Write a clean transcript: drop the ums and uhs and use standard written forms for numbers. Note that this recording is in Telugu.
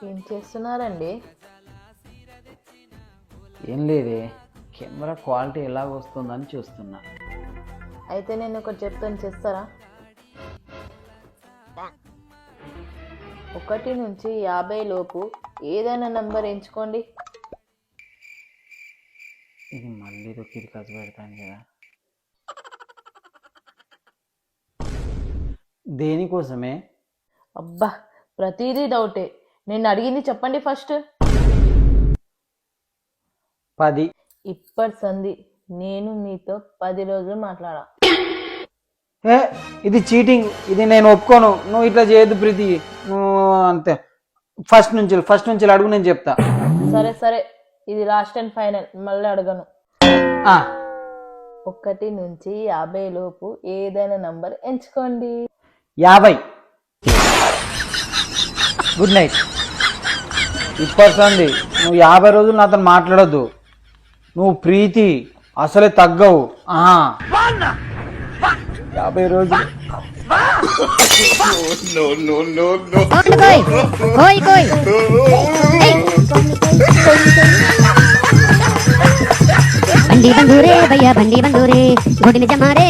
ఏం చేస్తున్నారండి? ఏం లేదే, కెమెరా క్వాలిటీ ఎలా వస్తుందని చూస్తున్నా. అయితే నేను ఒకటి చెప్తాను, చేస్తారా? 1 నుంచి 50 లోపు ఏదైనా నంబర్ ఎంచుకోండి. ఇది మళ్ళీ దొక్కిది ఖర్చు పెడతాను కదా. దేనికోసమే? అబ్బా, ప్రతిదీ డౌటే. నేను అడిగింది చెప్పండి ఫస్ట్. 10. ఇప్పటి సంధి నేను మీతో 10 రోజులు మాట్లాడా. ఇది చీటింగ్, ఇది నేను ఒప్పుకోను. నువ్వు ఇట్లా చేయొద్దు ప్రీతి, నువ్వు అంతే. ఫస్ట్ నుంచి అడుగు, నేను చెప్తా. సరే సరే, ఇది లాస్ట్ అండ్ ఫైనల్, మళ్ళీ అడగను. 1 నుంచి 50 లోపు ఏదైనా నంబర్ ఎంచుకోండి. 50. Good night. ఇప్పటి నువ్వు 50 రోజులు నాతో మాట్లాడొద్దు. నువ్వు ప్రీతి అసలే తగ్గవు. 50 రోజులు. బండి బందూరే భయ్యా బండి బందూరే గుడిని జమారే